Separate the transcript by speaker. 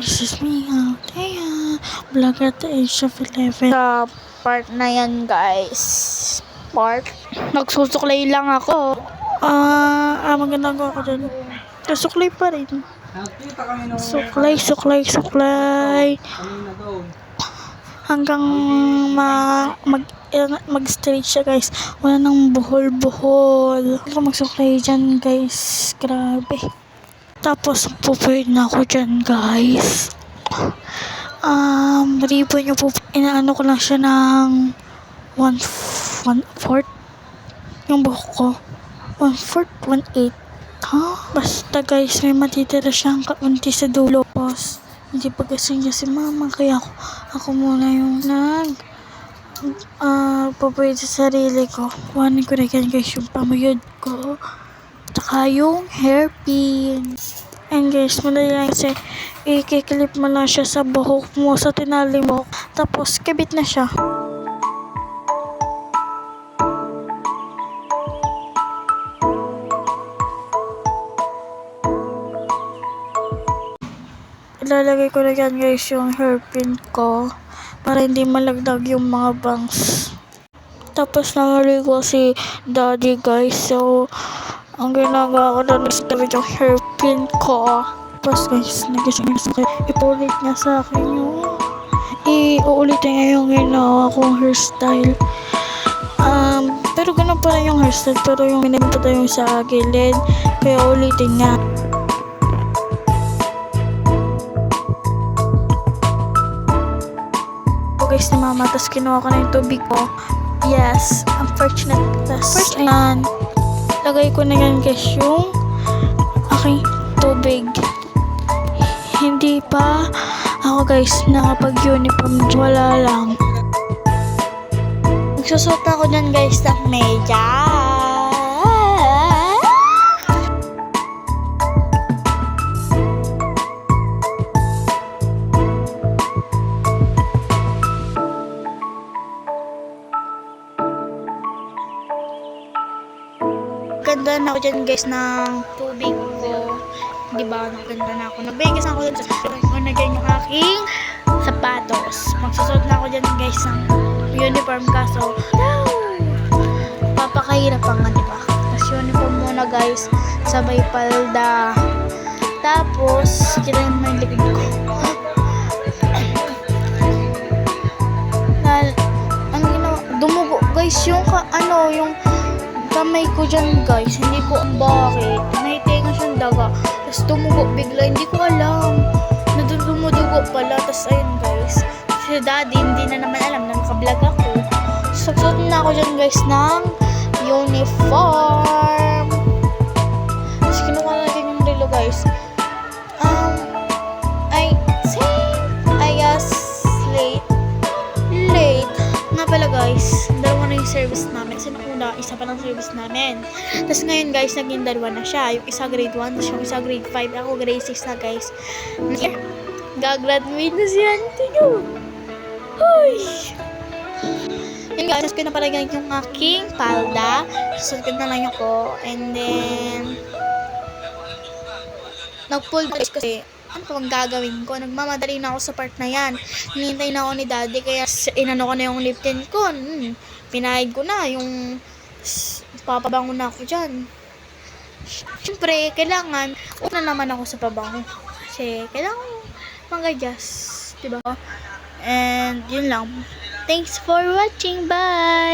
Speaker 1: this is me, Althea, vlogger at the age of 11. Sa part na yan, guys. Nagsusuklay lang ako. Magandang ako dyan. Suklay pa rin. Suklay. Hanggang mag-stage siya, guys. Wala nang buhol. Ako magsuklay dyan, guys. Grabe. Tapos, pupwede na ako dyan, guys. Ribbon nyo po. Inaano ko lang siya ng 1/4. Yung buhok ko. 1/4, 1/8. Basta, guys, may matitira siyang kaunti sa dulo. Tapos, hindi pa kasi niya si mama. Kaya ako muna yung pupwede sa sarili ko. Kuhanin ko na yan, guys, yung pamuyod ko. Tsaka yung hairpins. And guys, madali lang kasi i-clip mo lang siya sa buhok mo, sa tinali mo. Tapos, kabit na siya. Ilalagay ko na yan, guys, yung hairpin ko para hindi malagdag yung mga bangs. Tapos, namaligo si daddy, guys. So, ang ginagawa ko doon is gawin yung hairpin ko. Tapos, guys, nagising sa akin. Ipulit niya sa akin yung uulitin niya yung ginawa kong hairstyle. Pero ganun pa rin yung hairstyle. Pero yung minagin pa yung sa gilid. Kaya ulitin niya. Guys, ni mama, tapos kinuha ko na yung tubig ko. Yes, unfortunate. Tapos, ayan, lagay ko na yan, guys, yung aking tubig. Hindi pa ako, guys, nakapag-uniform. Wala lang. Magsusot ako dyan, guys, ng medyas. Ganda na ako dyan, guys, ng tubig ko. Diba, naganda na ako. Nagbegas ako dyan na dyan yung aking sapatos. Magsusot na ako dyan, guys, ng uniform kaso. Papakahirap pa nga, diba? Tapos uniform muna, guys, sabay palda. Tapos, kirain mo yung likod ko. Ang ginawa, dumugo, guys, yung yung kamay ko dyan, guys. Hindi ko bakit. May tenga siyang daga. Tapos tumugo bigla. Hindi ko alam na dumudugo pala. Tapos ayun, guys. Si daddy hindi na naman alam na nakablog ako. Suot na ako dyan, guys, ng uniform. Tapos kinuha na din yung relo, guys. Late. Nga pala, guys. Dalawa na yung service namin. Kasi nakuna, isa pa ng service namin. Tapos ngayon, guys, naging dalawa na siya. Yung isa grade 1, tapos yung isa grade 5. Ako grade 6 na, guys. Gagraduate na si auntie ko. Hoy! Yun, guys. Tapos pinapalagyan yung aking palda. Susunod na lang ako. And then, nag-pull, guys, kasi ano pang gagawin ko? Nagmamadali na ako sa part na yan. Hinihintay na ako ni daddy, kaya inano ko na yung lip tint ko. Pinahid ko na yung papabango na ako dyan. Siyempre, kailangan una naman ako sa pabango. Kasi kailangan mag-adjust, diba? And yun lang. Thanks for watching. Bye!